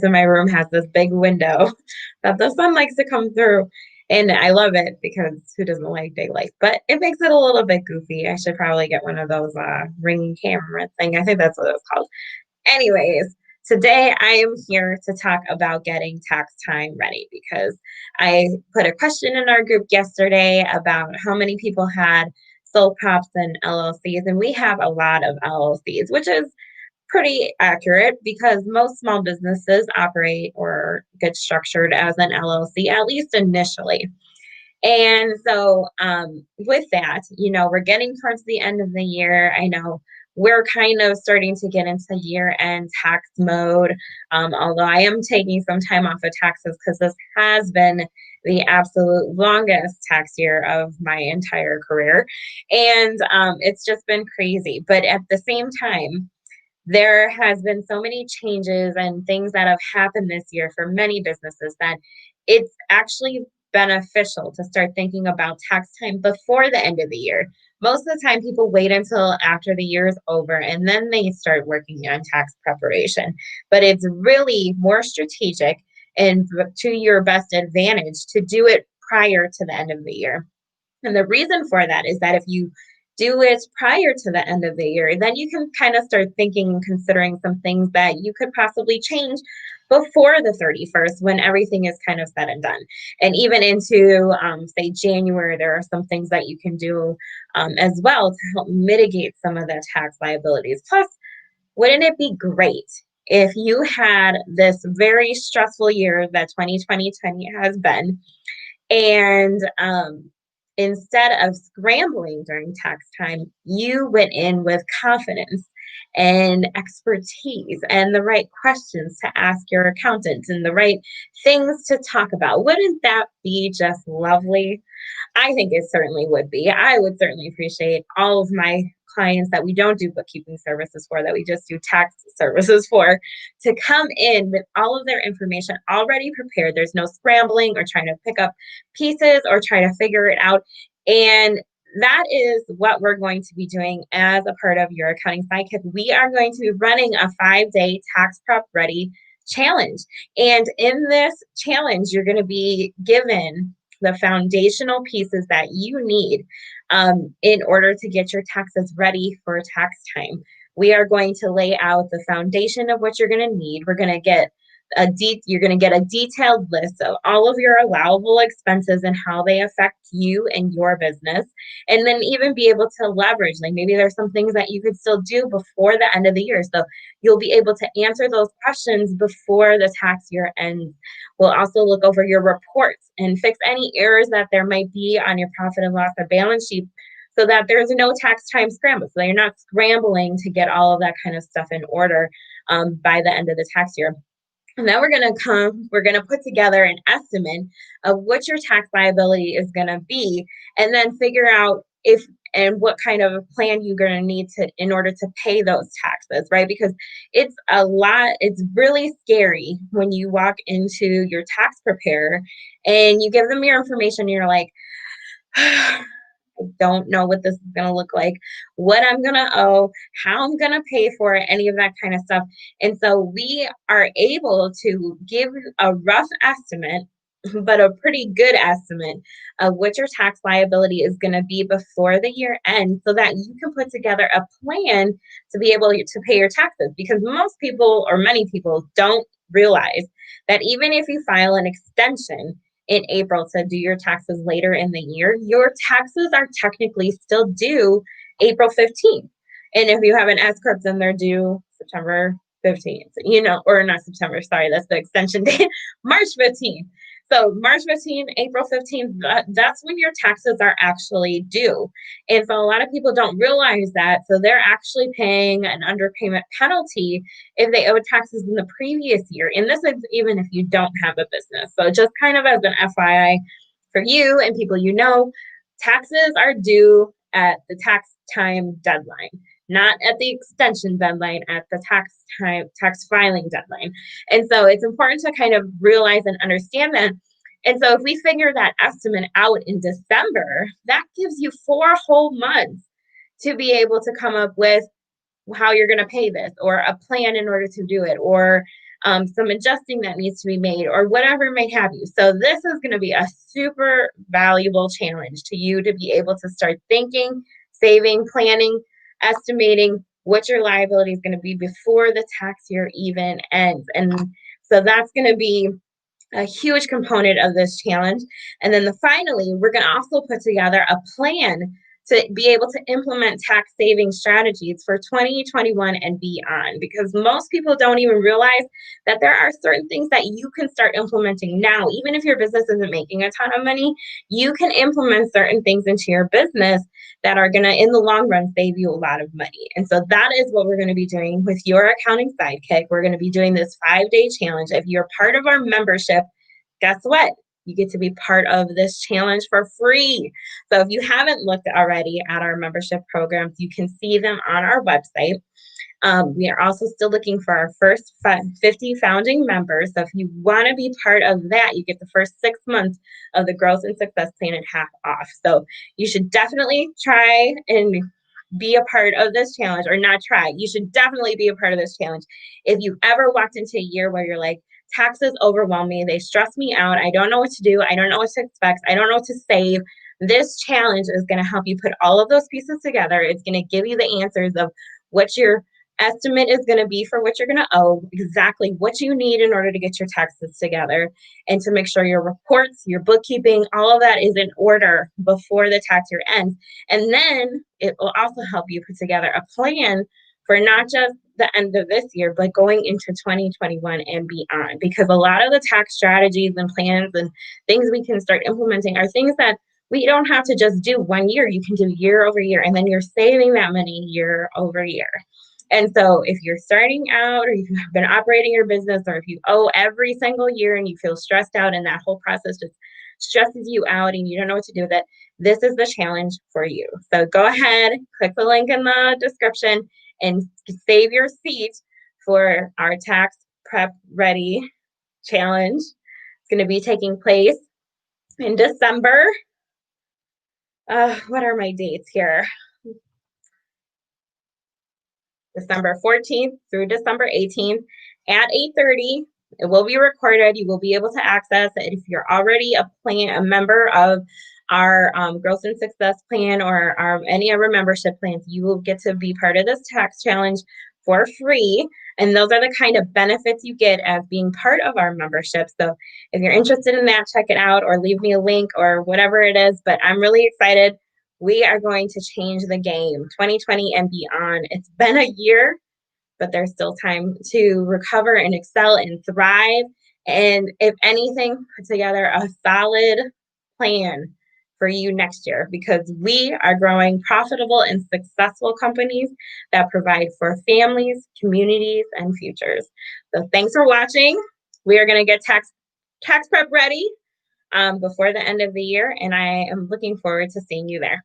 in my room has this big window that the sun likes to come through. And I love it because who doesn't like daylight? But it makes it a little bit goofy. I should probably get one of those ringing camera thing. I think that's what it's called. Anyways, today I am here to talk about getting tax time ready because I put a question in our group yesterday about how many people had sole props and LLCs, and we have a lot of LLCs, which is pretty accurate because most small businesses operate or get structured as an LLC, at least initially. And so, with that, we're getting towards the end of the year. I know we're kind of starting to get into year end tax mode, although I am taking some time off of taxes because this has been the absolute longest tax year of my entire career. And it's just been crazy. But at the same time, there has been so many changes and things that have happened this year for many businesses that it's actually beneficial to start thinking about tax time before the end of the year. Most of the time, people wait until after the year is over and then they start working on tax preparation. But it's really more strategic and to your best advantage to do it prior to the end of the year. And the reason for that is that if you do it prior to the end of the year, then you can kind of start thinking and considering some things that you could possibly change before the 31st when everything is kind of said and done. And even into, say, January, there are some things that you can do as well to help mitigate some of the tax liabilities. Plus, wouldn't it be great if you had this very stressful year that 2020 has been, and instead of scrambling during tax time, you went in with confidence and expertise and the right questions to ask your accountant and the right things to talk about. Wouldn't that be just lovely? I think it certainly would be. I would certainly appreciate all of my clients that we don't do bookkeeping services for, that we just do tax services for, to come in with all of their information already prepared. There's no scrambling or trying to pick up pieces or try to figure it out. And that is what we're going to be doing as a part of your accounting sidekick. We are going to be running a 5-day tax prep ready challenge. And in this challenge, you're going to be given the foundational pieces that you need in order to get your taxes ready for tax time. We are going to lay out the foundation of what you're going to need. We're going to get you're going to get a detailed list of all of your allowable expenses and how they affect you and your business, and then even be able to leverage, like maybe there's some things that you could still do before the end of the year, so you'll be able to answer those questions before the tax year ends. We'll also look over your reports and fix any errors that there might be on your profit and loss or balance sheet, so that there's no tax time scramble, so you're not scrambling to get all of that kind of stuff in order by the end of the tax year. And then we're going to put together an estimate of what your tax liability is going to be, and then figure out if and what kind of plan you're going to need to in order to pay those taxes, right? Because it's a lot, it's really scary when you walk into your tax preparer and you give them your information and you're like, I don't know what this is going to look like, what I'm going to owe, how I'm going to pay for it, any of that kind of stuff. And so we are able to give a rough estimate, but a pretty good estimate of what your tax liability is going to be before the year ends, so that you can put together a plan to be able to pay your taxes. Because most people, or many people, don't realize that even if you file an extension in April to do your taxes later in the year, your taxes are technically still due April 15th. And if you have an S corp, then they're due September 15th, or not September, sorry, that's the extension date, March 15th. So March 15th, April 15th, that's when your taxes are actually due. And so a lot of people don't realize that. So they're actually paying an underpayment penalty if they owe taxes in the previous year. And this is even if you don't have a business. So just kind of as an FYI for you and people taxes are due at the tax time deadline, not at the extension deadline, at the tax filing deadline. And so it's important to kind of realize and understand that. And so if we figure that estimate out in December, that gives you 4 whole months to be able to come up with how you're going to pay this, or a plan in order to do it, or some adjusting that needs to be made, or whatever may have you. So this is going to be a super valuable challenge to you to be able to start thinking, saving, planning, estimating what your liability is going to be before the tax year even ends. And so that's going to be a huge component of this challenge. And then finally, we're going to also put together a plan to be able to implement tax saving strategies for 2021 and beyond, because most people don't even realize that there are certain things that you can start implementing now. Even if your business isn't making a ton of money, you can implement certain things into your business that are going to, in the long run, save you a lot of money. And so that is what we're going to be doing with your accounting sidekick. We're going to be doing this 5-day challenge. If you're part of our membership, guess what? You get to be part of this challenge for free. So if you haven't looked already at our membership programs, you can see them on our website. We are also still looking for our first 50 founding members. So if you want to be part of that, you get the first 6 months of the Growth and Success Plan at half off. So you should definitely try and be a part of this challenge, or not try. You should definitely be a part of this challenge. If you've ever walked into a year where you're like, taxes overwhelm me, they stress me out, I don't know what to do, I don't know what to expect, I don't know what to save, this challenge is going to help you put all of those pieces together. It's going to give you the answers of what your estimate is going to be for what you're going to owe, exactly what you need in order to get your taxes together, and to make sure your reports, your bookkeeping, all of that is in order before the tax year ends. And then it will also help you put together a plan for not just the end of this year, but going into 2021 and beyond. Because a lot of the tax strategies and plans and things we can start implementing are things that we don't have to just do one year. You can do year over year, and then you're saving that money year over year. And so if you're starting out, or if you've been operating your business, or if you owe every single year and you feel stressed out and that whole process just stresses you out and you don't know what to do with it, this is the challenge for you. So go ahead, click the link in the description and save your seat for our Tax Prep Ready challenge. It's going to be taking place in December. What are my dates here? December 14th through December 18th at 8:30. It will be recorded. You will be able to access it. If you're already a member of our Growth and Success Plan, or any of our membership plans, you will get to be part of this tax challenge for free. And those are the kind of benefits you get as being part of our membership. So if you're interested in that, check it out, or leave me a link or whatever it is. But I'm really excited. We are going to change the game 2020 and beyond. It's been a year, but there's still time to recover and excel and thrive. And if anything, put together a solid plan for you next year, because we are growing profitable and successful companies that provide for families, communities, and futures. So thanks for watching. We are going to get tax prep ready before the end of the year, and I am looking forward to seeing you there.